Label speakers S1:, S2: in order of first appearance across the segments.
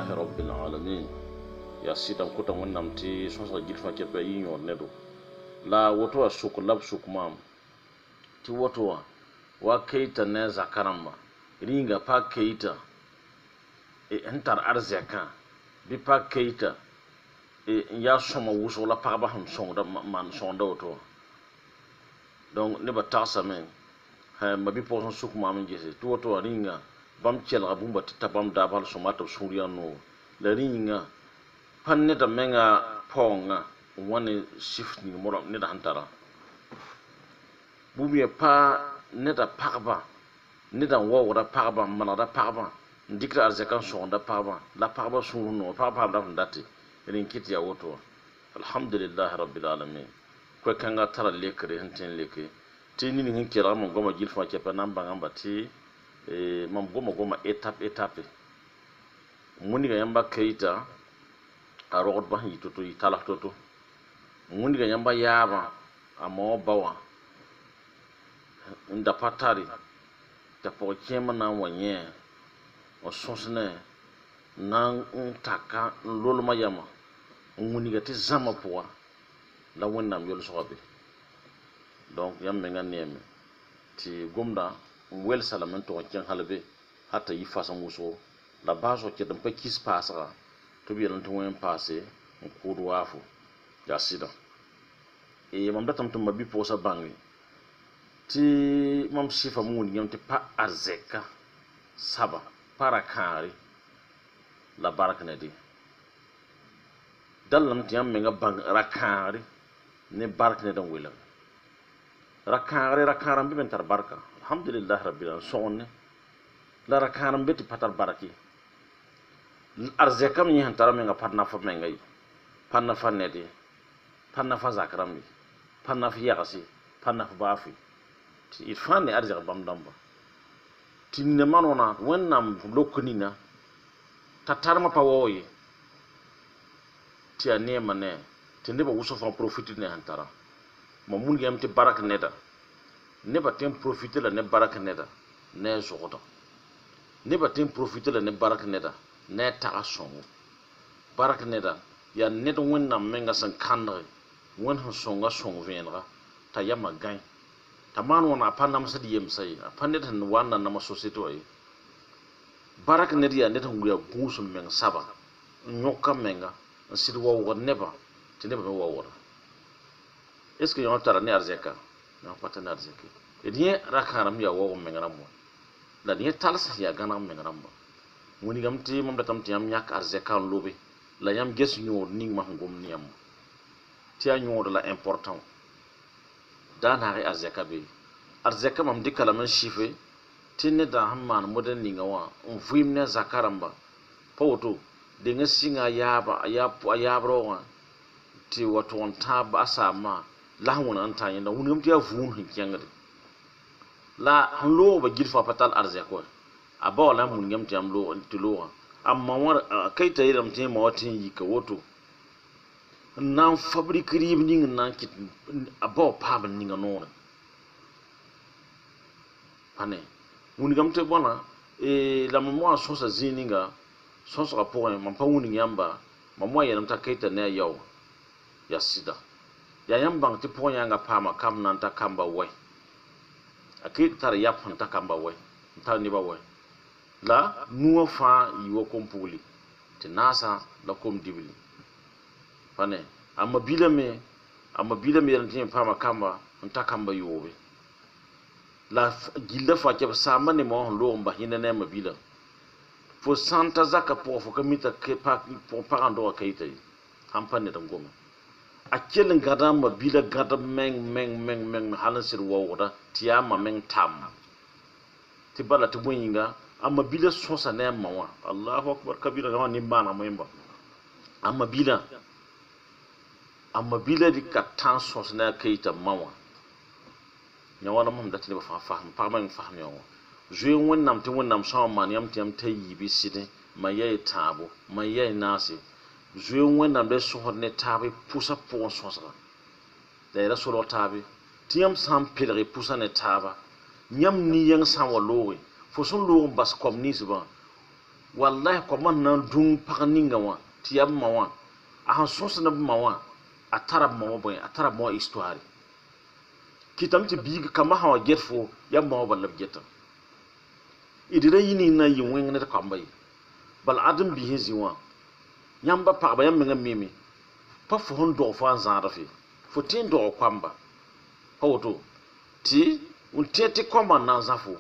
S1: لله رب العالمين يا سيدم كوتا ونام تي سوسا جيلفا كيبا ينيو ندو لا وتوا سوك لاب سوك مام تي وتوا وكيتا نزا كرامبا رينغا با كيتا انتر ارزيكا بي با كيتا ya soma wuso la pagba han sonda man sonda oto donc ne ba tasa men ha mabi po son suk mam jese to to ringa bam chela bumba tabam dabal somata suriya no la ringa panne da menga ponga woni shift ni mo ne da hantara bubiya pa ne da pagba ne da wawra pagba mana da pagba ndikra arzekan sonda pagba la pagba suru no pagba da ndati rin kiti ya woto alhamdulillah rabbil alamin ko kanga tara lekre hintin leke tini ni kira mon goma gilfa ke pa namba ngamba ti mam goma étape muni ga yamba keita a rogod ba hito to itala toto muni ga yamba yaba amo bawa nda patari ta po kema na wanye o sonsne nan taka lolu mayama nguni gati zama poa la wonnam yol sobe donc yam me nganeme ti gomda wel salamen to ken halbe hatta yi fasa muso la baso ke dam pa kis pasra to bi lan to wen passé ko do wafu ya sida e mam datam to mabi posa bangi ti mam sifa mun yam ti pa arzeka saba para kari la baraka ne di dalam tiam menga bang rakari ne baraka ne dan wela rakaram bi mentar baraka alhamdulillah rabbil alamin sonne la rakaram beti patar baraki arzekam ni hantara menga parna fa mengai panna fa ne di panna fa zakram bi panna fa yaqasi panna fa bafi ti ifane arzek bam damba tinne manona wonnam lokunina tatarma pa woyi ti anema ne tende ba wuso fa profiter ne hantara ma mun gam ti barak neda ne ba tem profiter la ne barak neda ne zogoda ne ba tem profiter la ne barak neda ne ta asongo barak neda ya ne do wonna menga san kanre won han songa songo venra ta yama gain ta man wona pa nam sadi yem sai pa ne tan wanna na ma société ay barak ne dia ne tan nguya gusum men saba nyoka menga sidi wawo neba tineba wawo est-ce que yon tara ne arzeka non pas tan arzeka et nie rakaram ya wawo menga mo la nie talsa ya ganam menga mo woni gam ti mom datam ti am nyak arzeka lobe la yam ges nyo ning ma ngom niam ti a nyo la important dana ri arzeka be arzeka mam dikala man chiffre tinne da hamman moden ninga wa on fuimne zakaramba pawto de nga singa yaba ayabro ti wato on tab asama la hon anta yanda woni mti avun hin kyangade la hanlo ba gilfa patal arzeko aba la mun ngam ti amlo ti lo amma war kaita yiram ti ma watin yika woto nan fabrikri ning nan kit aba pa ban ninga non pane woni ngam te bona la mo so sa zininga son sera pour un man pa woni yamba mamwa yanam ta kaita ne yaw ya sida ya yamba ti po yanga pama kam nan ta kamba we akit tar yap han ta kamba we ta ni ba we la nuwa fa yiwo kompuli ti nasa la kom dibili pane amma bilame yan tin pama kamba ta kamba yobe la gilda fa ke sama ne mo lo mba hinane mabila fo santa zaka po fo kamita ke pa po parando akaita hampane dam goma akelen gadam ma bila gadam meng halan sir wawda tiyama meng tam tibala tibuyinga amma bila sosa ne mawa Allahu akbar kabira ga ni bana moyimba amma bila di katan sosa ne akaita mawa nyawana mum datini ba faham parman faham yawa je wonnam te wonnam sama man yam tiam tayi bi sidi mayay tabo mayay nasi je wonnam be so ne tabe pusa pon sosra da ra solo tabe tiam sam pelre pusa ne taba nyam ni yang sam walowe fo son lo bas kom ni siba wallahi ko man nan dung pakaninga wa tiyam mawa a han sosna mawa a tarab mawa boy a tarab mawa histoire kitam ti biga kama hawa getfo yam mawa balab getam idira yini na yin wen ne ta kambay bal adam bi hezi wa yamba pa ba yam nga mimi pa fo hon do fa zara fi fo tin do kwamba hoto ti un tete kwamba na zafo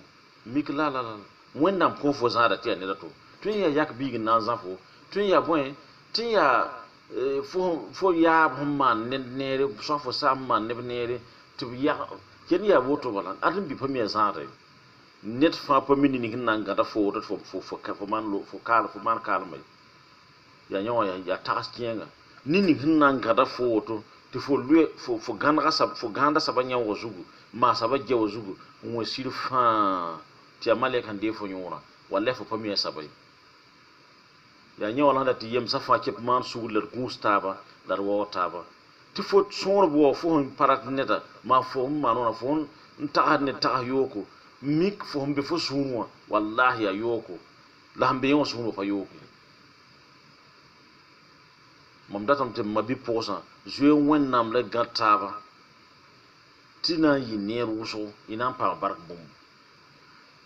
S1: mikla la wennam ko fo zara ti ne to tun ya yak bigi na zafo tun ya boy tin ya fo ya man ne so fo sam man ne to ya ken ya woto bala adam bi pamiya zara net fa pamini ni nanga da fo fo man lo fo man kala mai ya nyawa ya takas kienga nini nanga da fo to ti fo lue fo ganda sabanya wozugu ma sabaje wozugu mo silfa ti amale kan defo nyora walla fo pamiya sabai ya nyawa la ti yem safa kep man suguler gustaba dar wotaba ti fo sor bo fo parat neta ma fo manona fo nta ne ta yoko mik fo mbe fo sunwa wallahi ya yoko la hambe yon sunwa pa yoko mam datam te mabi posa jwe wennam le gataba tina yine ruso ina pa bark bum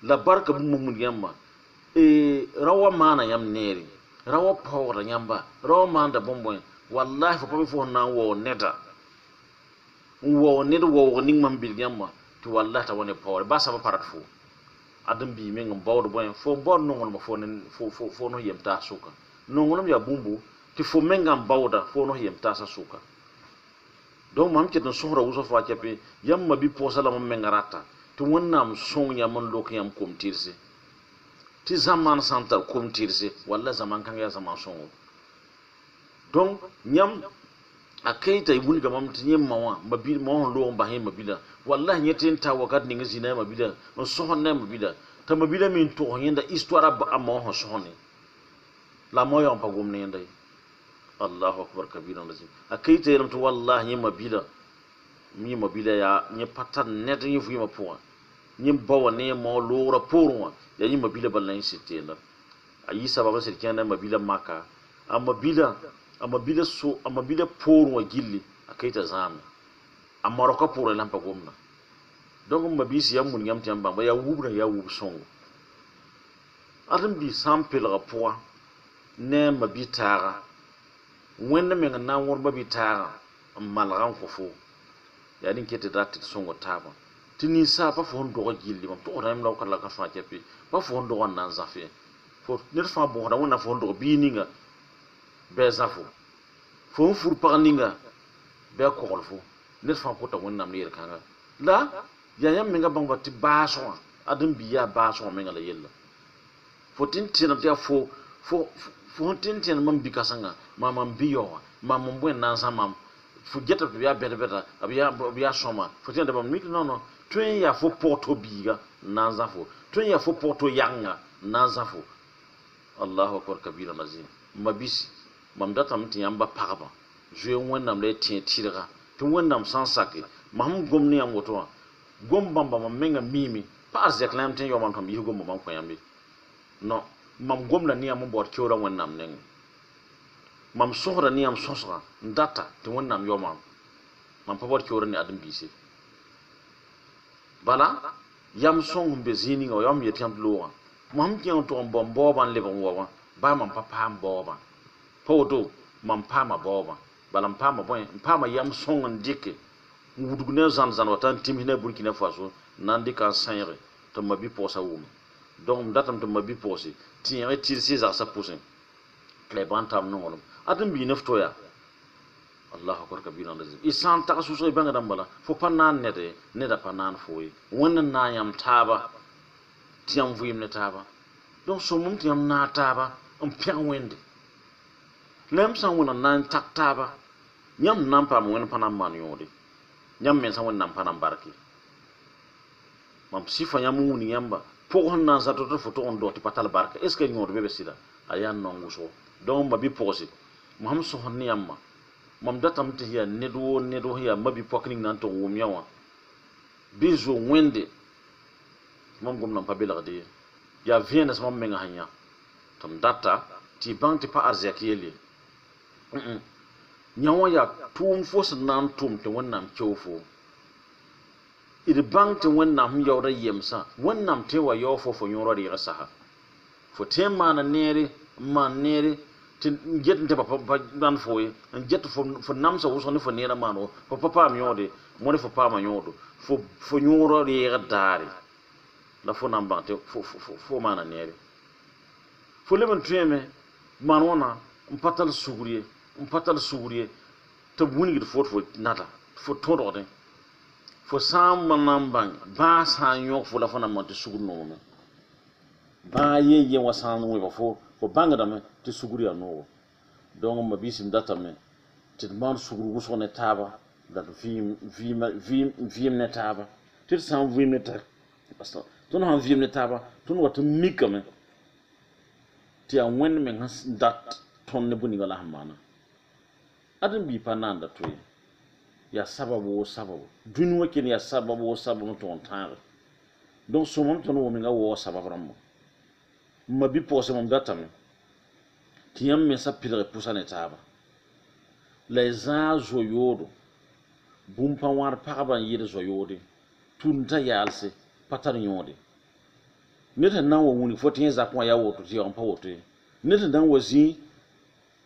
S1: la barka bum mun yamma rawa mana yam neri rawa pawra nyamba rawa manda bombo wallahi fo pabi fo na wo neta wo ning mam bil yamma to wallahi ta woni pawra ba sa ba parat fo adam bi mi ngam bawdo boy fo bor no ngol ma fo no yemta suka no ngolum ya bumbu ti fo mengam bawda fo no yemta sa suka donc mam ke don sohra wuso fa kepe yamma bi posala mam mengarata to wonnam sonya man lokiyam kom tirse ti zaman santal kom tirse walla zaman kan ya zaman songo donc nyam akaita ibun ga mam tinyem mawa mabil mo lo mba he mabila wallahi nyetin ta wakat ni ngina mabila on sohon na mabila ta mabila min to yenda histoire ba amo ho sohoni la moyo pa gumne yenda Allahu akbar kabiran lazim akaita yeram to wallahi nyem mabila mi mabila ya nye patan net nyi fu yima po nyem bawa ne mo lo ra porwa ya nyem mabila balan sitena ayi sababa sirkena mabila maka amabila porwa gilli akaita zame amaroka poro lampa gomna donc mabisi yamun nyam tiamba ba ya wubra ya wub songo adam bi sampel ga poa ne mabitara wanda men na wor mabitara malran ko fo ya din kete datte songo taba tini sa pa fo ndo gilli mam to ram law kala ka fa kepi pa fo ndo nan zafe fo nir fa bo da wona fo ndo bi ninga be zafo fo fur parninga be ko golfo nir fa ko ta wonna mi kanga la ya yam mi nga bangba ti baso adam biya baso mi nga la yella fo tintin ta fo tintin mam bi kasanga mamam biyo mamam buen nan samam fo geta biya beta biya soma fo tinda bam mi no tuen ya fo porto biga nan zafo tuen ya fo porto yanga nan zafo Allahu akbar kabira mazin mabisi mam datam ti yamba parba je wonnam le tien tirga to wonnam sans saké mam gomni am woto gom bamba mam menga mimi pas de clam tin yo man tam yi gom mam ko yambi no mam gom na ni am bor ciora wonnam nen mam sohra ni am sosra ndata to wonnam yo mam pa bor ciora ni adam bisi bala yam song be zini ngo yam yetam lo mam kian to bombo ban le bon wa ba mam papa mboba poto mam pama boba balam pama boy pama yam songon dike wudugune zan watan timine Burkina Faso nandi ka sanyre to mabi posa wum donc datam to mabi posi tiere tirsi za sa posin klebantam no ngolum adam bi nefto ya Allahu akbar kabira lazim isan ta su so banga dambala fo panan nete ne da panan foyi wannan na yam taba tiam vuyim ne taba donc so mum tiam na taba on pian wende lem san wona nan taktaba nyam nan pa mo panam man yodi nyam men san wona panam barki mam sifa nyam woni yamba po hon nan zato to foto on do ti patal barka est ce que nyodo bebe sida ayan non nguso don mabi posi mam so hon yamma mam datam ti ya nedo ya mabi pokning nan to wum yawa bizo wende mam gom nan pa belade ya vienes mam menga hanya tɩm data tɩ bãng tɩ pa arzɛk yeele yã wã yaa tʋʋm fo sẽn na n tʋm tɩ wẽnnaam keo fo d bãng tɩ wẽnnaam sẽn yaoodã yemsã wẽnnaam tɩ wa yao fo fo yõorã rɩɩg sasa fo tõe n maana neere n maan neere tɩ n get n tɩ pa rãnd fo ye n get fo namsã wʋsg ne fo neerã maan fo pa paam yõode mo ne fo paama yõodo fo yõorã rɩɩg daare la fo na n bãng tɩ fo maana neere fo leb n tõeeme maan wãna n pa tall sugr ye n pa tall sugr ye tɩ b wingd fo tɩ fo nata fo tõdgdẽ fo sã n na n bãng bãa sã n yõg fo la fo na n bãng tɩ sugr noome bãa ye wã sã n wẽba fo bãngdame tɩ sugr yaa noogo donc ma bisim datame tɩ d maan sugr wʋsg ne taaba la d vɩɩm ne taaba tɩ d sã n vɩɩm ne taaba tõnd sãn vɩɩm ne taaba tõnd wa tɩ mikame tɩ yaa wẽnd meng sẽn dat tõnd ne bũ-ninga la sẽn maana ãdem-bii pa naanda to ye yaa sabab woo sabab dũni wã ken yaa sabab woo sabab n tʋg n tãage donc sõmam tõnd wa menga waoog sabab rãmba ma bi-pɔgse mam datame tɩ yãmb mensã pɩlg pʋsa ne taaba la y zãag zo-yoodo bũmb pa wãr pagba n yɩɩd zo-yoode tʋʋm t'a yaalse pa tar yõode ned sẽn na n wa wing fo tɩ yẽ zak wã yaa woto tɩ yaoog n pa woto ye ned sẽn na n wa zĩ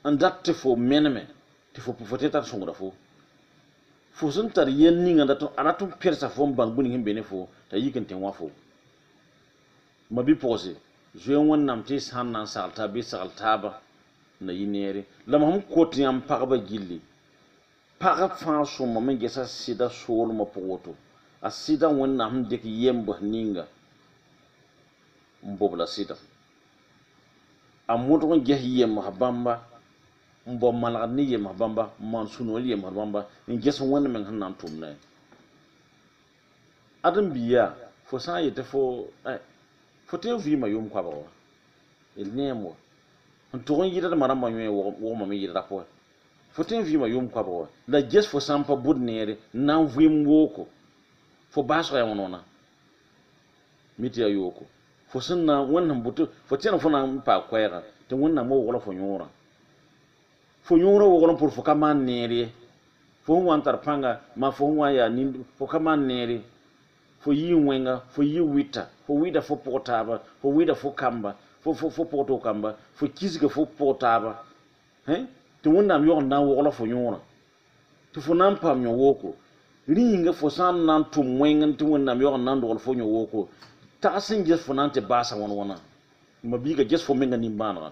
S1: n dat tɩ fo meneme tɩ fo tɩ tar sõngda fo sẽn tar yɛl ninga a dat n pɛrsa fo n bãng bũning sẽn be ne fo t'a yik n tɩ wã fo ma bi-pɔgse zoe wẽnnaam tɩ y sã n na n sagl taab bɩ sagl taaba na yɩ neere la mam sẽn kot yãmb pagba gilli pagb fãa sõmame n gesa sɩda soolmã pʋg woto a sɩda wẽnnaam sẽn dɩk yembs ninga n bobla sɩda a modg n ges yems bãmba n bao malgd ne yems bãmba n maan sũ-noog yems bãmba n ges wẽnd meng sẽn na n tʋmda ye ãdem-bii yaa fo sã n yetɩ fo tɩ n vɩɩmã yʋʋm koabga wa d neem wa n tʋg n yɩddmã rãmbã yõe wʋgmame yɩlda pʋgẽ fo tɩ n vɩɩmã yʋʋm koabga wa la ges fo sã n pa bʋd neere n na n vɩɩm wooko fo baasga ya wẽn wãna mi tɩ yaa yooko fo sẽn na wẽnd sẽn bʋtɩ fo tẽn fo na n paa koɛɛga tɩ wẽnnaam wa wogla fo yõorã wogl n pʋd fo ka maan neer ye fo sẽn wa n tar pãnga maa fo sẽn wa n yaa fo ka maan neer ye fo yɩ wẽnga fo yɩ wɩta fo wɩda fo pʋg taaba fo wɩda fo kamba fo pʋg tɩ kamba fo kisga fo pʋg taaba tɩ wẽnnaam yog n na n wogla fo yõorã tɩ fo na n paam yõ wooko rĩnga fo sã n na n tʋm wẽng tɩ wẽnnaam yog n na n dogl fo yõ wooko tags n ges fo na n tɩ baasa wãn-wãna ma biiga ges fo menga nin-bãanega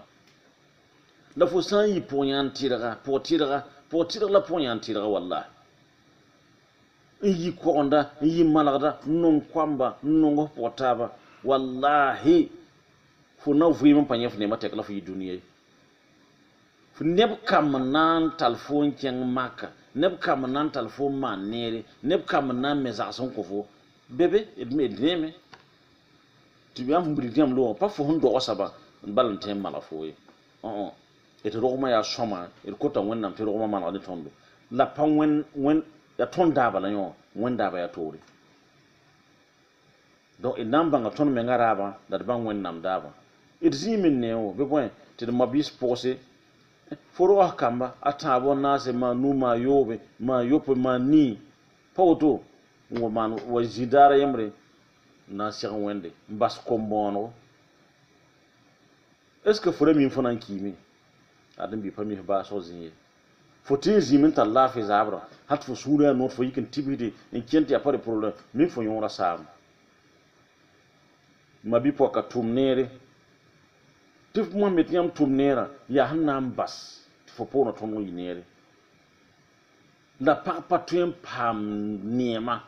S1: la fo sã n yɩ pʋg yãn tɩrga pʋg tɩrg la pʋg yãn tɩrga wallahi n yɩ kogenda n yɩ malgda n nong koamba n nong f pʋg taaba wallahi fo na vɩɩm n pa yẽ fo neemã tɛk la fo yɩ dũniyã ye neb kam n na n tall fo n kẽng maka neb kam n na n tall fo n maan neere neb kam n na n me zags n kõ fo bebe d neeme tɩ yãmb sẽn brig yãmb loogã pa fo sẽn dogsaba n bal n tõe n malg fo ye d rogmã yaa sõma d kota wẽnnaam tɩ rogmã malg ne tõndo la pa yaa tõnd daaba la yõ wẽnd daaba yaa toore donc d na n bãnga tõnd menga raabã la d bãng wẽnnaam daaba d zĩig me ne wo bɩ bõe tɩ d ma-biis pʋgse fo rogs kamba a tãab n naase maa nu maa yoobe maa yope maa nii pa woto n wa maan wa zĩ daara yembre n na n seg wẽnde n bas kom-bõonego est ce que fo ra mim fo na n kiime ãdem-bii pa mis baasg zĩ ye fo tɩ n zĩime n tar laafɩ zaabra hat fo sũurã yaa nood fo yik n tibsde n kẽn tɩ yaa pa de problème min fo yõorã saam ma bi-pɔka tʋm neere tɩ f mam me tɩ yãmb tʋm neerã yaa sẽn na n bas tɩ fo pʋʋna tõnd n yɩ neere la pag pa tõe n paam neemã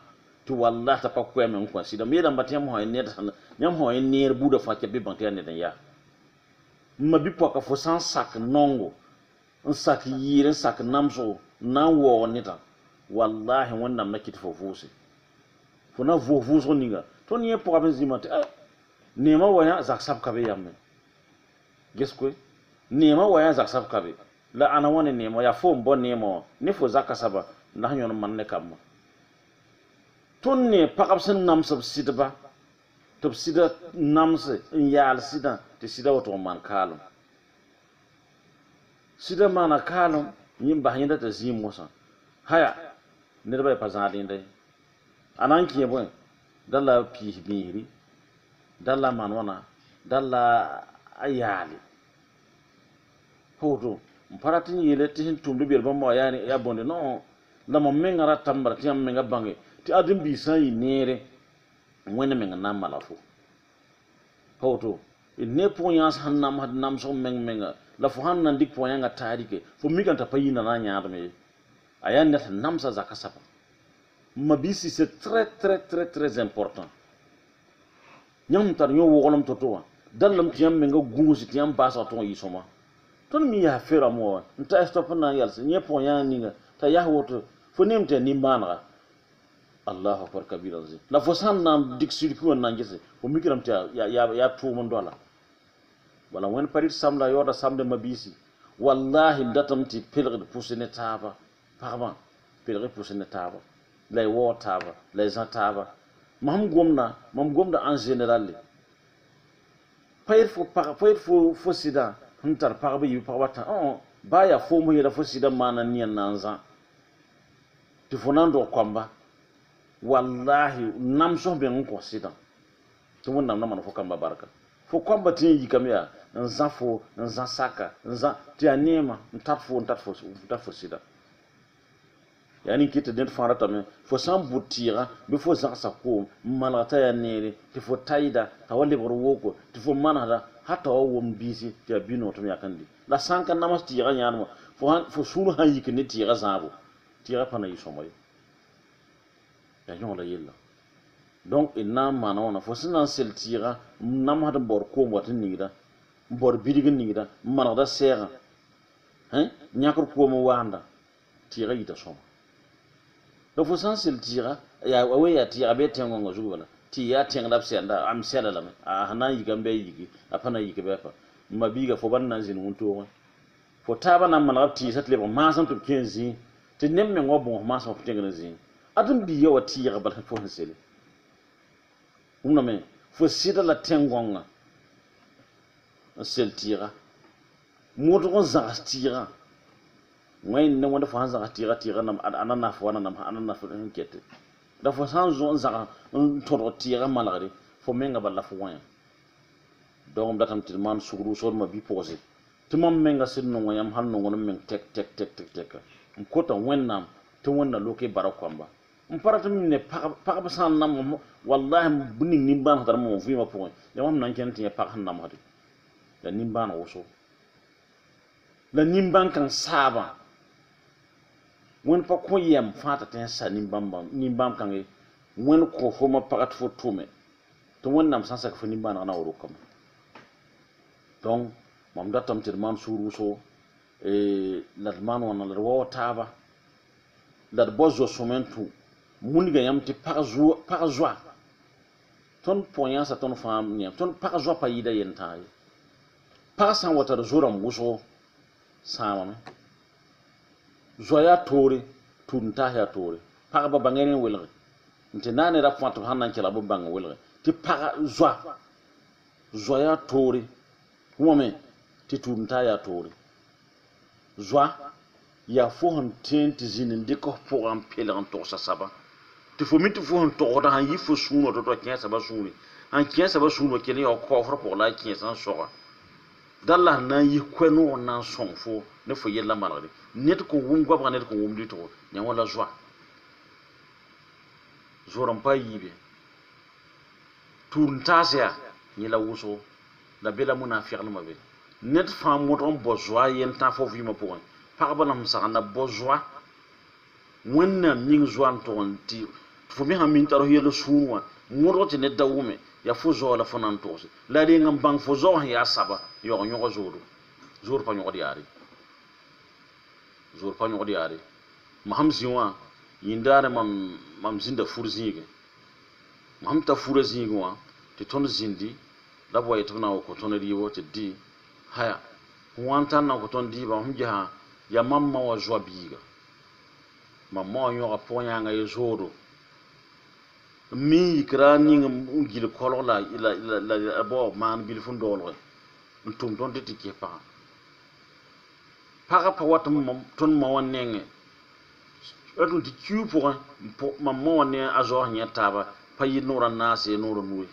S1: tɩ wallahi t'a pa koɛɛme n kõ sɩda m yeelãmba tɩ yãmb sã wa yẽ neer buudã fãa kɛ bɩ bãng tɩ yaa ned n yaa ma bi-pɔka fo sã n sak nongo n sak yɩɩr n sak namsgo n na n waoog nedã wallahi wẽnnaam na kɩ tɩ fo vʋʋse fo na vʋʋs vʋʋsg ninga tõnd yẽ pʋga bɩ zĩmã tɩ neemã wa yã zak sab ka be yame ges koe neemã wa yã zak sab ka be la ana wã ne neemã yaa fo n bao neemã wã ne fo zaka saba la sẽn yõn man ne kambã tõnd ne pagb sẽn nams b sɩdba tɩ b sɩda namse n yaal sɩdã tɩ sɩda wa tʋg n maan kaalem sida mana kalum yin ba hinda ta zim musa haya nirba pa zadin dai anan kiye bon dalla pi biri dalla manwana dalla ayali hoto mparatin yele tin tumbe bir ba mo yani ya bonde no la mo mengara tambar ti am menga bange ti adin bi sai nere wena menga na malafu hoto ne poyas hannam hadnam so menga la fu hannan dik poyanga tarike fu mikanta payina na nyaado me ayan net namsa zakasapa mabisi c'est très important nyam tar yo wogolam totowa dalam tiyam menga gungusi tiyam basa to yisoma ton mi ya fera mo nta stop na yalse nye poyanga ninga ta ya woto fu nimte nimbana Allahu akbar kabira zi la fu sannan dik sirku nan gese fu mikiram ta ya tu mon dola wala wen parit samla yoda samde mabisi wallahi datam ti pelre pusene taba parma pelre pusene taba lay wo taba lay za taba mam gomna en général payir fo sida huntar parba yu parwata baya fo mo yeda fo sida mana niyan nanza ti fonando kwamba wallahi nam so be ngko sida to wonnam na fo kamba barka fo kwamba tin yi kamya nzafo nzasaka nza ti anema ntatfo sida yani kiti den fara tame fo sam butira be fo zaksa ko malata ya nere ti fo taida tawali bor woko ti fo manada hatta wo mbisi ti abino to yakandi la sanka namas ti ga nyanmo fo sunu ha yikini ti ga zabo ti ga pana yisomoy ya nyola yilla donc inna manona fo sinan seltira nam hada bor ko watin nida bor bidigin nida manada sera nyakor ko mo wanda ti ga yita soma do fo san seltira ya awe ya ti abe tengo ngozu wala ti ya tengla senda am sela lame hanan yi gambe yi apana yi ke befa mabiga fo ban nan zin wonto fo taba nan manada ti satle ba ma san to 15 ti nemme ngobo ma san fo tengna zin adum bi yawa ti ya bal fo sele umna me fo sida la tengonga seltira moto za tira ngay ne wonda fa za tira nam anana fo anana fo nkete da fo san zo za to tira malare fo menga balla fo wanya donc datam tilman sugru so ma bi posé timam menga sinno ngam hanno ngono men tek ko to wennam to wonna loke barakwamba mparata minne pa san nam wallahi bunni nimban hadar mo fi ma point ya mam nan kenti pa han nam hadi da nimban woso la nimban kan saba won pa ko yem fata ten sa nimbam kan e won ko fo ma parat fo tume to won nam san sak fo nimban na woro kam donc mam datam tir man suru so la man wona la wo taba la bozo somentu muniga yamti par joie ton poignant sa ton femme ni ton par joie pa yida yenta par san wata zoram wuso sama joya tori tunta ya tori par ba bangene welre nti nane ra fatu hanan kila bo bang welre ti par joya tori wome ti tunta ya tori joie ya fo hon tenti zinin diko pour en pelan to sa saba ti fo mit fo hon to da han yi fo suno to kien saba suni han kien saba suno kene yo ko fro pour la kien san so dalla na yi kweno na son fo ne fo yella malade net ko wum gwa net ko wum dito nya wala joie zoram pa yibe tuntasia ni la wuso la bela munafiq no mabe net fa moton bo joie yenta fo vi mo pour par banam sa na bo joie wonna ning joie to ti fo mi ha min taro yelo suwa modo te net dawume ya fo zo la fonan to la de ngam bang fo zo ya saba yo nyo zodo zor pa nyo diari maham ziwa yindare mam zinda furzinge maham ta furzinge wa te ton zindi da boy to na ko ton riwo te di haya wanta na ko ton di ba hum jaha ya mamma wa joie biga mamma yo aponya nga yezoro mi krani ngam gil kolo la ila bo man bil fundolo ntum ton de tike pa paga pa wat ton ma wonenge adun ti kiu pour ma mo wonne azo nya taba pa yi nura nase nura nuwe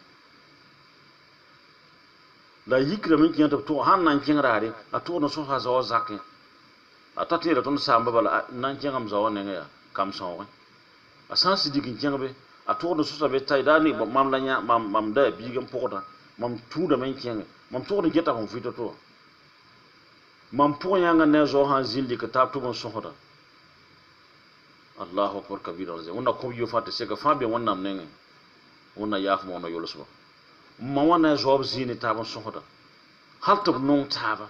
S1: la yikra min kiyan to han nan kin rare a to no so ha zo zakke atati la ton samba bala nan kin am zo wonenge ya kam so a sansi digin kin be a to no so sabe tay dani mam la nya mam da bi gam pokota mam tu da men kin mam to no geta ko fito to mam po nya nga ne zo han zindi ka tap to bon so hoda Allahu akbar kabira azza wonna ko yo fatte se ka fambe wonnam nenge wonna yaf mo no yolo so ma wonna zo zini tabon so hoda halto non taba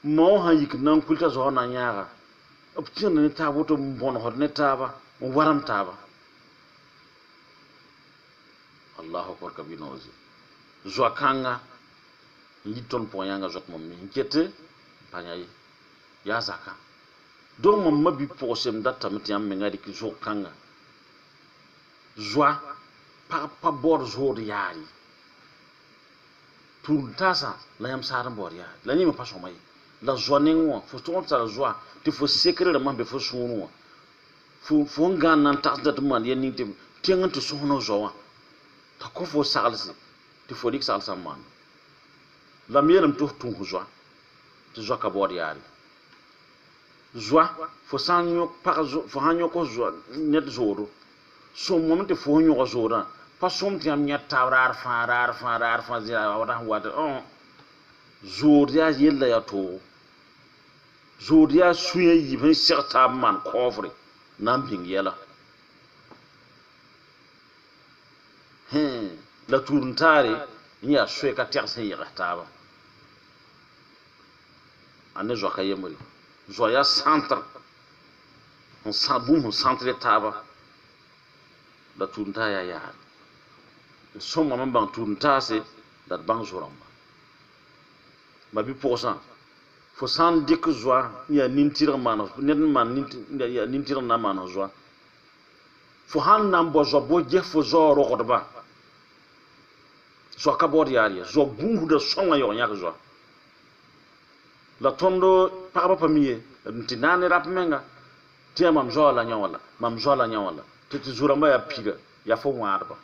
S1: mo ha yik nan kulta zo na nyaara option ne tabo to bon hod ne taba mo waram taba Allahu akbar kabira azza zo kanga yiton po yanga zot mom mi nkete panyai ya zaka don mom mabi posem data mutiam me ngadi ki zo kanga zwa pa bor zo yari tur tasa la yam saran bor ya la ni me paso mai la zo nengo fo ton ta zo ti fo secret de mambe fo sunu fo ngan nan ta dat man yen ni tim tengan to sono zo wa ta ko fo salsi ti fo dik salsa man la mieram to tun huzwa to zwa ka bor yari zwa fo sanyo pa fo hanyo ko zwa net zoro so moment fo nyo ko zora pa som ti am nyata rar fa zira wada wada zoria yella ya to zoria suye yi ben certa man coffre nam bing yela la turuntare ya suye ka terse yi rataba ane zo ka yemuri zo ya centre on sabum on centre taba la tunta ya so mo man bang tunta se dat bang zoramba ma bi pourcent fo san dik zo ya nintir man net man ya nintir na man zo fo han nam bo zo bo je fo zo ro godba zo ka bod ya zo bungu de songa yo nya zo la tondo paraba pamiye ntinane rap menga tia mam zola nyawala titi zuramba ya piga ya fo warba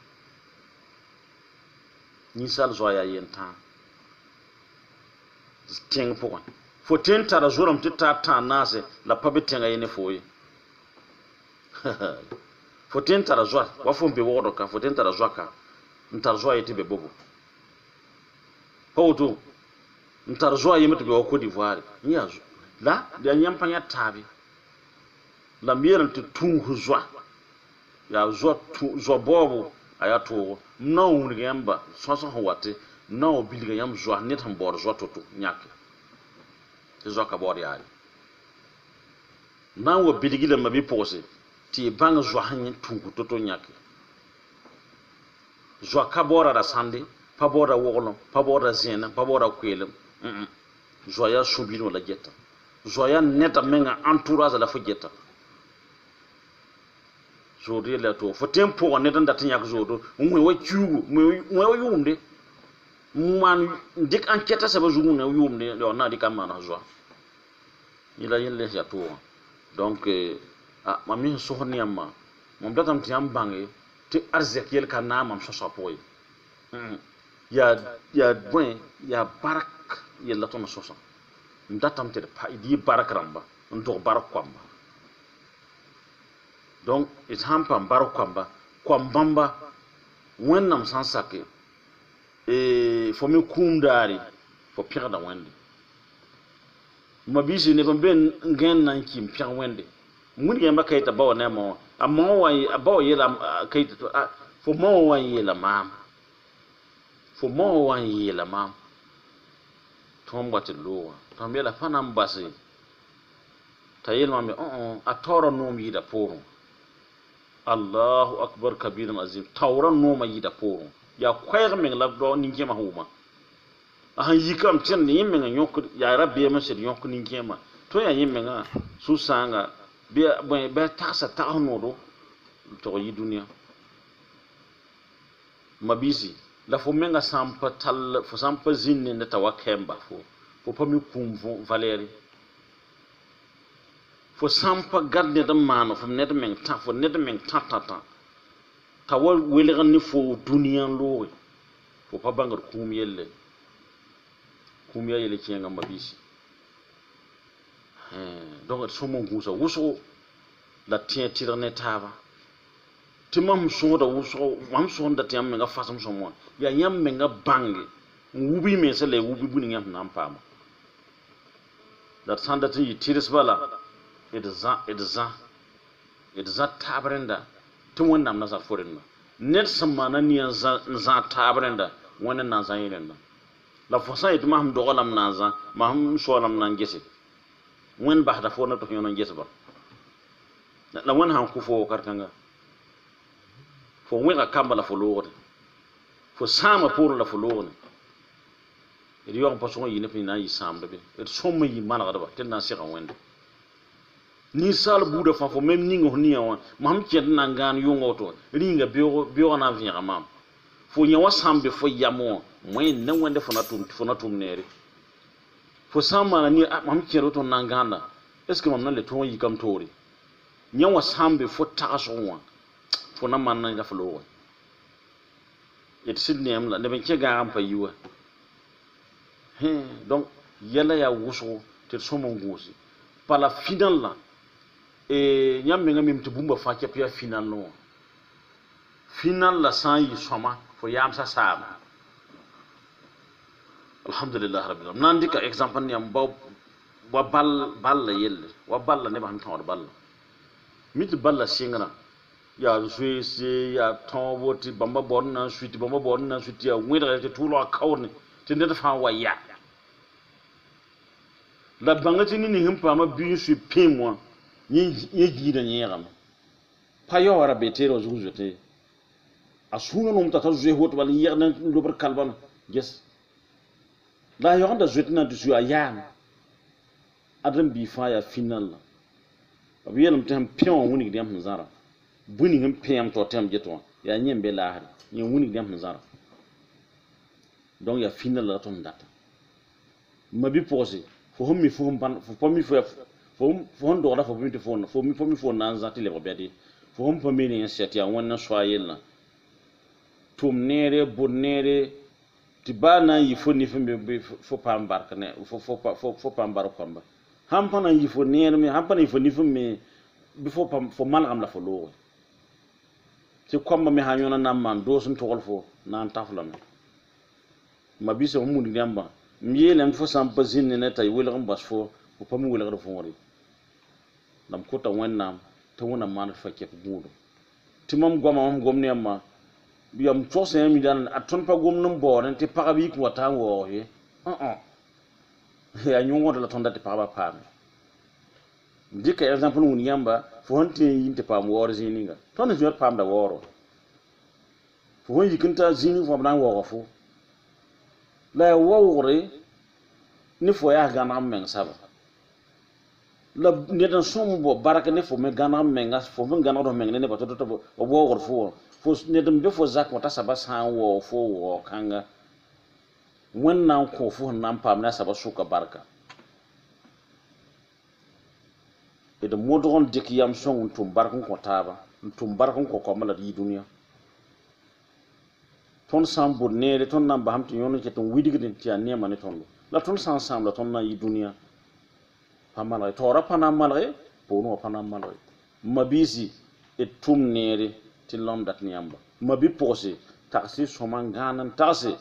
S1: ni sal zo ya yenta ting pokon fo tenta da zuram tita ta nase la pabe tenga yene foyi fo tenta da zo wa fo mbe wodo ka fo tenta da zo ka ntar zo yete be bobo hoto ntar zo yemete be ko Côte d'Ivoire nyazo la da nyampanya tabi la mieran te tun huzwa ya zo bobo aya to no ngamba so hawate no biliga yam zo net han bor zo to nyake te zo ka bor yaari na wo biligi le mabi pose ti bang zo han tun ko to nyake zo ka bor da sande pa bor da wogolo pa bor da zena pa bor da kwelem zo ya subino la jetta zo ya net menga entourage la fo jetta zodi la to fo tempo ne dan datin yak zodo mwe wa chugu mwe wa yumde man dik enquête sa ba jugu ne yumde do na di kamana zo ila yelle ya to donc mami so honni amma mom datam ti am bangi ti arzek yel kana mam so so poy ya bon ya barak yella to so so ndatam te pa di barak ramba ndo barak kwamba donc it hampa mbaro kwambamba wennam sansake fo mi kumdari fo pirda wende mabisi ne bambe ngen nan kim pir wende mun ge makayta bawo ne mo amma way bawo yela kayta to fo mo way yela mam tombati lowa tambela fanam basi tayel mami atoro nom yida porum Allahu akbar kabiran azim tawran noma yida porum ya kwayr men labdo ningema huma ahan yikam tin ni men nyok ya rabbi ma sir nyok ningema to ya yimme nga susanga be taksa tahnodo to yi dunia mabisi la fo menga sampa tal fo sampa zinne ne tawakemba fo pa mi kum valeri fo sampa gadne da mano fo net men ta fo net men ta ta wal welegan ni fo duniyan lowe fo pa bangar kum yelle kiyenga mabisi donc so mo gusa wuso la tien tirane taba timam so da wuso mam so da tiam nga fasam so mo ya nyam me nga bangi wubi me se le wubi buni ngam nam pama dat sanda ti tiris bala it za tabrenda tun wannan na zafurin na net samana ni za tabrenda wannan na zan yin nan la fosa it maham dogalam na za maham solam nan gese wen bahda fo na to yonon gese ba la wen han ku fo kartanga fo wen ka kambala fo lore fo sama pour la fo lore il y a un poisson yi ne na yi samde be et somma yi mana da ba ten na sira wende ni sal buda fa fo même ni ngo ni awon mam cien na ngan yongo to ringa biyo na vira mam fo nya wasambe fo yamo moy na wende fo na tum nere fo sama ni mam cien to na ngana est ce que mam na le to yi kam tori nya wasambe fo taso wa fo na man na da fo lo et sidne am la ne ben ci ga am pa yiwa donc yalla ya wuso te somo ngosi pala final la e nyam nga mim te bumba fa ke pia final no final la san yi soma fo yam sa saba alhamdulillah rabbil alamin nandi ka exemple ni am ba bal la yelle wa bal la ne ba han tawar bal mit bal la singana ya jouer ya tawoti bamba bonna suite ya wira te tulo akawne te ne fa wa ya la bangati ni himpa ma bi su pemwa ye gida nyegam pa yo wara betero zuzete asuna no mta tazu hot wal yerna do bar kalban yes la yo anda zutna du su ayan adam bi fa ya final abi yelam tam pion woni dem zara buni him pem to tem jeto ya nyembe lahar ni woni dem zara donc ya final la ton data mabi posé fo hommi fo ban fo pomi fo ndo da fo mi telefone fo mi fo nan za tele bobedi fo hom po mi ni set ya wonna soyel tum nere bonere ti bana yi fo ni fo pambar kane fo pambar komba ham pana yi fo nere mi ham pana yi fo ni fo mi bi fo malgam la fo lo ti komba mi hanyona nam man do sun togol fo nan tafla mi mabisa mo mundi yamba miyelem fo sampa zinne ne tay welgam bas fo ko pam welgam fo wori nam ko ta wonnam to wona man fa kep gudo timam gomne amma biyam tose mi dan aton pa gomnum bo ne te parabi ko ta wo he ya nyongo la tonda te paraba pam dika exemple mun yamba fo honte yinte pam wor zininga ton ne jot pam da woro fo won yikinta zini fo dan wo fo la wawre ni fo ya ganam men saba la ne dan som bo baraka ne fo me ganam men gas fo me ganam do men ne ba to wawre fo ne dan be fo zak wata saba san wo fo wo kanga wannan ko fo nan pam na saba suka barka e de modron dik yam son tum barkun ko taba tum barkun ko mala di duniya ton sambo nere ton namba hamti yono ke ton widigden ti anema ne ton la ton sam la ton na yi dunia pamala to rapana malre pono pana malre mabisi e tum nere ti lom dat niamba mabi posé taxi somanganan taxi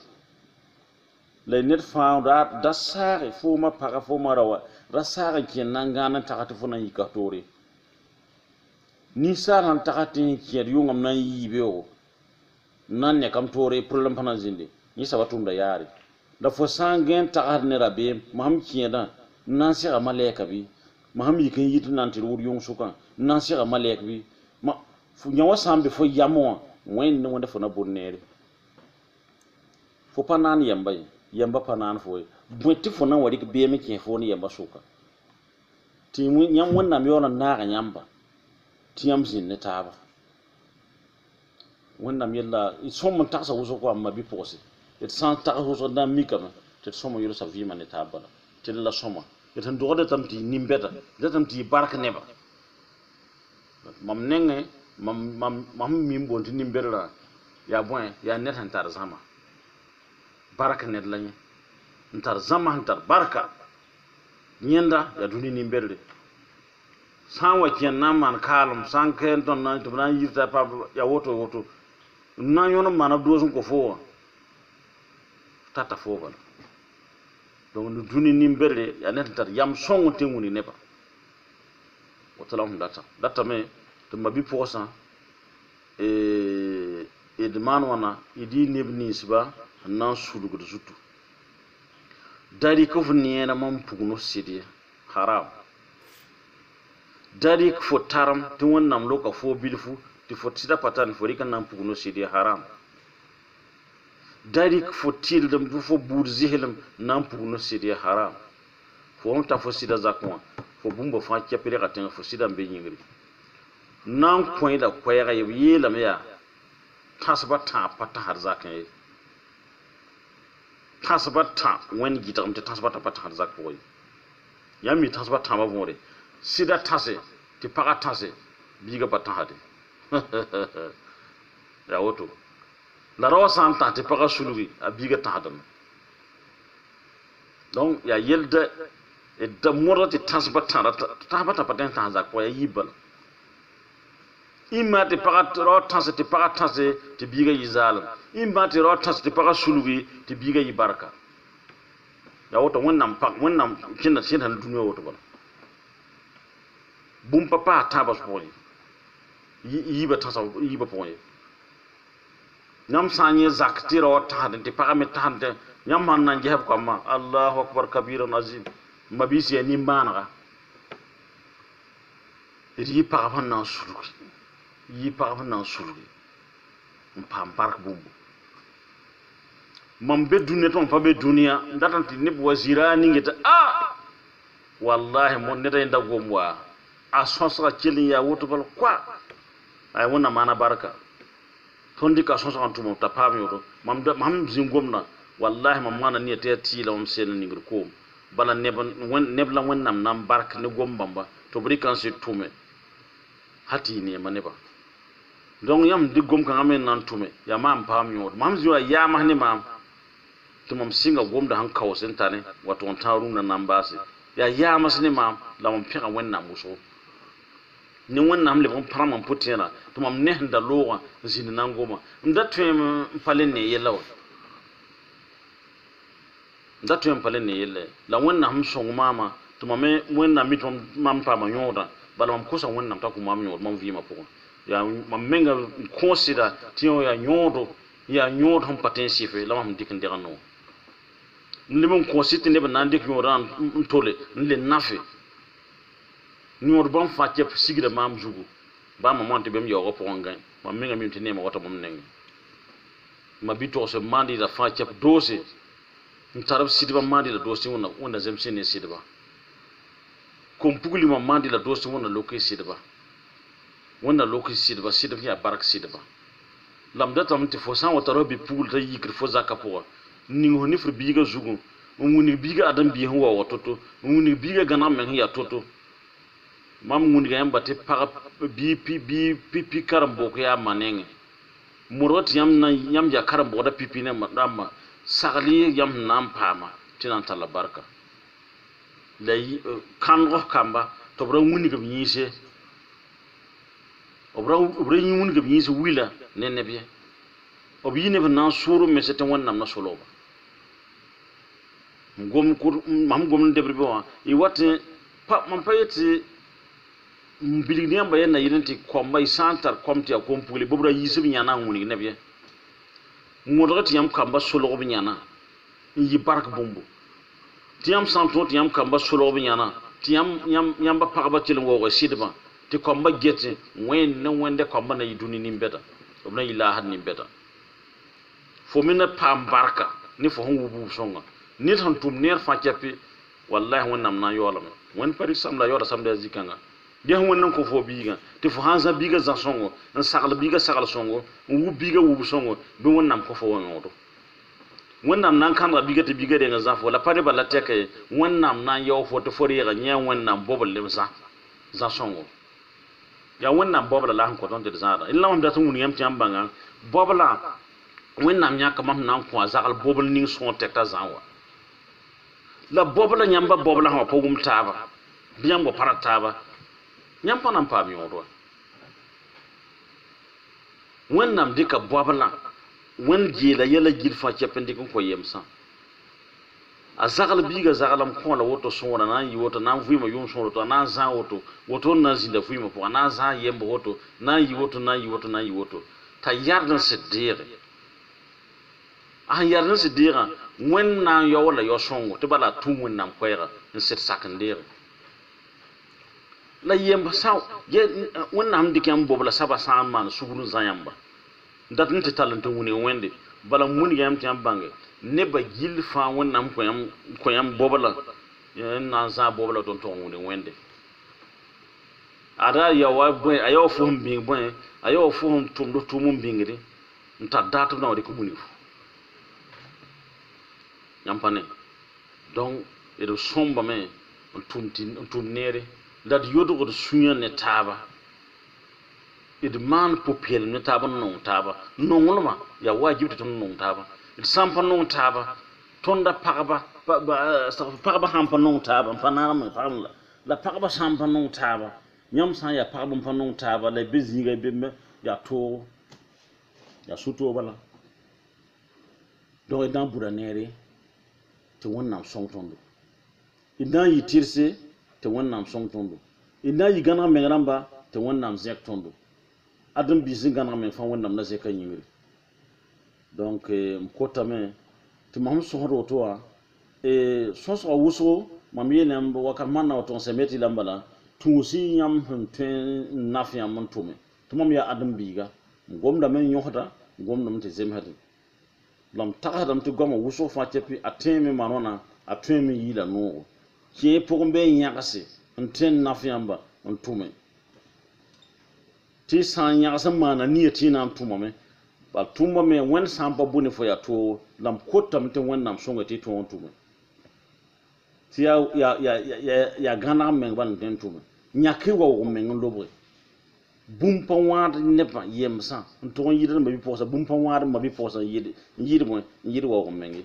S1: le net found that da sare foma para foma rawa rasara ke nangana takati fona yikatori ni saran takati ke yungam nan yibeo nan ne kam tore problem pana zindi ni sabatum da yari da fo sangen takar ne rabe maham kiyeda nan sira maleka bi maham yikin yitu nan ti wur yung sukan nan sira malek bi ma fu nyawa sambe fo yamo wen no wonda fo na bonnere fo panan yamba panan fo bwetti fo nan wadi be me ke fo ni yamba suka ti mu nyam wonna mi yona na ga nyamba ti yam zin ne taba wonnam yella som taxa wuso ko amma bi posé et sans taxa wuso da mikama te som yoro sa vima ne tabala til la soma yetan do de tam ti nimbeta de tam ti barka neba mam nenge mam mi bon ti nimbera ya bon ya net han tar zama barka net lañe ntar zama ntar barka nyenda ya duni nimberde san wa ken na man kalum san ken ton na to na yirta pa ya woto na yono man abdo sun ko fo tata fo ba donc no duni nimberde ya net tar yam songo tenguni nepa watalam data me to mabi posa e de man wana idi nebni siba nan sulu go zutu dari ko fni na mam pugno sidi haram dari ko taram to wonnam loka fo bilfu ti fo sida patan fo rikan nan pugno sidi haram dari ko tildam du fo bur zihelam nan pugno sidi haram fo on ta fo sida zakwa fo bumba fa kepere ka tan fo sida be nyingri nan koy da koy ga yela me ya tasbata pata har zakan tasbata wen gitam te tasbata pata har zak boy yami tasbata ma vore sida tase ti para tase biga pata hade ya woto la rosan ta ti para sulugi a biga ta hadam donc ya yelda e da morati tasbata tasbata pata ta zak boy yibal imma te para tase ti para tase ti biga yizalam imma te tase ti para sulugi ti biga yi barka ya woto wonnam pak wonnam kinna sin han duniya woto bala bum papa tabas boy yiba tasa yiba boy nam sanye zakti tahade ti para me tahade nyam man nan jehab ko ma Allahu akbar kabirun azim mabisi ni manara yi para nan sulugi yi para nan sulugi pam park bumbu mam be duniya ton fa be duniya ndatanti nib wazirani ngita wallahi mon neta inda gomwa a sonsa kelin ya woto bal kwa ay wona mana baraka tondi ka sonsa antumo ta pam yoto mam zingomna wallahi mam mana ni te ti la om sen ni ngir ko bala nebla wonnam nam barka ne gombamba to bri kan se tume hati ni maneba donc yam digom kan amen nan tume ya mam pam yoto mam ziwa ya mahni mam to mam singa gomda han kawsen tane wato on taru na nambasi ya masne mam la mam pira wenna muso ni wenna le bon param putena to mam nehda lowa zin nangoma ndatwem palen ne yelaw ndatwem palen ne yelle la wenna ham song mama to mam wenna mitom mam pa ma nyoda bala mam kusa wenna ta ko mam nyod mam vima poko ya mam menga consider tiyo ya nyodo ham patensife la mam dikin derano nlimon consiste ne ban dik yoran tole nle nafe nyor ban fakke sigira mam jugu ba ma monte bem yogo ponga mam minga mimti ne ma wata mom neng ma bito se mandi da fakke dose ntarab sidba mandi da dose wona zemse ne sidba kom pugli ma mandi la dose wona lokai sidba sidba ya barak sidba lam data mti fo san wata robi pugul ta yikir fo zakapo ningo ni fur biga zugu nguni biga adam bi huwa watoto nguni biga ganam men ya toto mam nguni ga yamba te para pipi karambo ko ya manenge murot yam ya karambo da pipi ne madama sagli yam nam pama tinan tala barka lay kan go kamba to bra nguni ga nyise obra nguni ga nyise wila nenne bi obi ne ban suru me sete wonnam na solo ba mam gom debre bo I wate pa mam payeti mbiligni amba yana yirenti komba santar komti akom puli bobra yisib nyana nguni ne bi modoti yam kamba solo bi nyana yi bark bombo tiam santo tiam kamba solo bi nyana tiam yam ba parba til ngo sidba ti komba gete wende komba na yiduni nimbeta obna ila had nimbeta fo mina pam barka ni fo hon wubu songa ni tan tum ner fa kepi wallahi wonnam na yolam won pari samla yoda samda zikanga de wonnan ko fo biga te fo hanza biga za songo en sagla biga sagla songo wu biga wubu songo be wonnam ko fo wonodo wẽnnaam na n kãnega biga tɩ biga renga zã fo la pa nebã la tɛke wẽnnaam na n yao fo tɩ fo reega yẽ wẽnnaam bobl leb zã sõngo yaa wẽnnaam bobla la sẽn kõ tõnd tɩ d zãada la mam dat n wing yãmb tɩ yãmb bãnga bobla wẽnnaam yãka mam na n kõ a zagl bobl ning sõor tɛka zã wa la bobla yãmba bobla sã wa pa wʋm taaba bɩ yãmb wa pa ra taaba yãmb pa na n paam yõod wa wẽnnaam dɩka bobla wẽnd geela yɛla gil fãa kɛp n dɩk n kõ yemsã a zagl biiga zaglem kõola woto sõora na n yɩ woto na n vɩɩma yʋʋm sõor woto a na n zã woto n na n zĩnda vɩɩmã pʋgã na n zã yemb woto na n yɩ woto na n yɩ woto na n yɩ woto t'a yard n sɩd deege a sẽn yard n sɩd deegã wẽnd na n yao la yao-sõngo tɩ bala a tʋʋm wẽnnaam koɛɛga n sɩd sak n deege la yemb sã wẽnnaam dɩk yãmb bobla saba sã n maan sugr n zã yãmba dat n tɩ tall n tɩ wũne wẽnde bala n wing yãmb tɩ yãmb bãnge nebã gill fãa wẽnnaam kõ yãmb bobla n na n zã bobla tɩ n tog n wũne wẽnde ada yawa bõe a yao fo sẽn bĩng bõe a yao fo sẽn tʋmd tʋʋm n bĩngde n tar daatb na wa dɩk wing fo yãmb pa ne donc d sõmbame n tʋm neere la d yodgd sũyã ne taaba d maan pʋ-pɛɛlem ne taaba n nong taaba nonglmã yaa waajib tɩ tõnd nong taaba d sã n pa nong taaba tõnda pagba sãn pa nong taaba n pa naagame pagem la pagba sã n pa nong taaba yãmb sã n yaa pagb n pa nong taaba la be zĩiga bembe yaa toogo yaa sũ-tooba la donc d na n bʋra neere tɩ wẽnnaam sõng tõndo d na n yɩ tɩrse tɩ wẽnnaam sõng tõndo d na n yɩ gãneg meng rãmba tɩ wẽnnaam zẽk tõndo adem-biis n gãneg meng fãa wẽnnaam na zẽka yĩngri donc m kotame tɩ mam sõsd woto wã sõsga wʋsgo mam yeelame wakat manna wa tʋg sẽn me tɩ la n bala tũusi yãmb sẽn tõe n naf yãmb n tʋme tɩ mam yaa adem-biiga n gomdame n yõsda n gomdame tɩ zemsde la m tagsdame tɩ goamã wʋsg fãa kɛpɩ a tõeme maan wãna a tõeme yiila noogo kẽ pʋgẽ bɩ n yãgse n tõe n naf yãmba n tʋme tɩ sã n yãgs n maana nia tɩ y na n tʋmame bal tʋmbame wẽnd sã n pa bʋne fo yaa toogo la m kotame tɩ wẽnnaam sõnga tɩ y tõog n tʋme tɩ yaa gãneg n meng bãn n tõe n tʋme yãk y waoog meng n lobge bũmb pa wãad nebã yemsã n tʋg n yɩɩd ma bɩ-pʋgsã bũmb pa wãad ma bɩ-pʋgsã n yɩɩd waoog n menge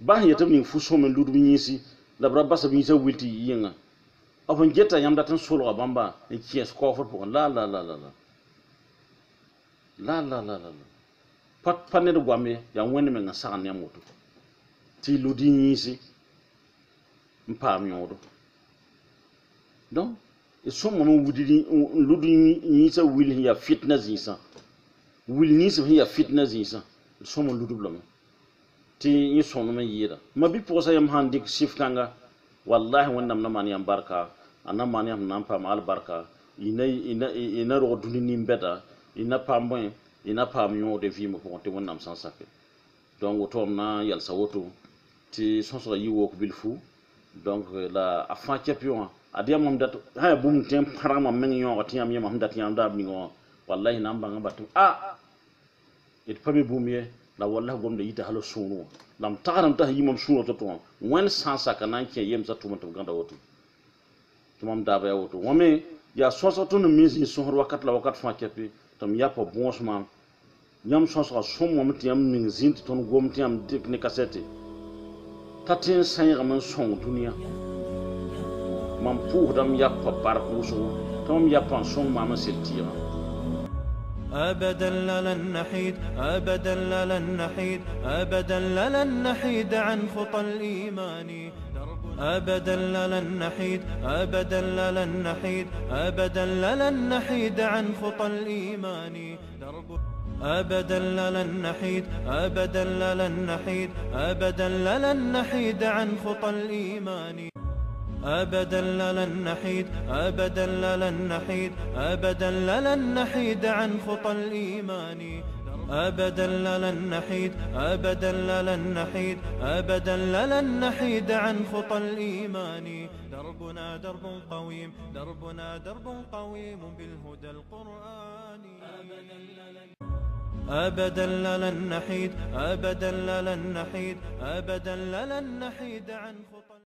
S1: ba sẽn yetɩ b ning fu-sõme n ludb yĩnsi la b ra basa b yĩnsã wil tɩ yɩ yĩnga b n geta yãmb dat n solga bãmba n kẽes kaoofd pʋgẽ la pa ned goam ye yaa wẽnd meng n sagn yãmb woto tɩ y lud y yĩnsi n paam yõodo donc d sõmame n lud yĩnsã wil sẽn yaa fitna zĩisã wil ninsb sẽn yaa fitna zĩisã d sõm n ludb lame tɩ yẽ sõmdem n yɩɩda ma bɩ-pʋgsã yãmb sãn dɩk sɩf-kãnga wallahi wẽnnaam na maan yãmb barka a na maan yãmb na n paam albarka y na rog dũni nin-bɛda y na paam bõe y na paam yõode vɩɩmã pʋgẽ tɩ wẽnnaam sãn sake donc woto m na n yɛlsa woto tɩ sõsga yɩ wook bilfu donc la a fãa kɛp yõ wã ad yãmb mam dat sã yaa bũmb tɩ n pãrg mam meng yõoga tɩ yãmb yẽma sẽn dat yãmb daab ningẽ wã wallahi na n bãng n batɩ d pa me bũmb ye la wallahi gomda yita hal sũur wã la m tagsdame t'a sẽn yi mam sũurã to-to wã wẽnd sã n saka na n kẽ yemsã tʋmẽ tɩ b gãda woto tɩ mam daaba yaa woto wã me yaa sõsg tõnd n me zĩig sõsd wakat la wakat fãa kɛpɩ tɩ m yapa bõos maam yãmb sõsga sõmame tɩ yãmb ning zĩn tɩ tõnd gom tɩ yãmb dɩk ne kasɛte t'a tɩ n sãyegame n sõng dũniyã mam pʋʋsdame yapa bark wʋsgo tɩ mam yapa n sõng maam n sel tɩɩgã
S2: أبدا لن نحيد أبدا لن نحيد أبدا لن نحيد عن خطى الإيمان أبدا لن نحيد أبدا لن نحيد أبدا لن نحيد عن خطى الإيمان أبدا لن نحيد أبدا لن نحيد أبدا لن نحيد عن خطى الإيمان أبدا لن نحيد أبدا لن نحيد أبدا لن نحيد عن خطى الإيمان أبدا لن نحيد أبدا لن نحيد أبدا لن نحيد عن خطى الإيمان دربنا درب قويم دربنا درب قويم بالهدى القرآني أبدا لن نحيد، أبدا لن نحيد، أبدا لن نحيد عن خطى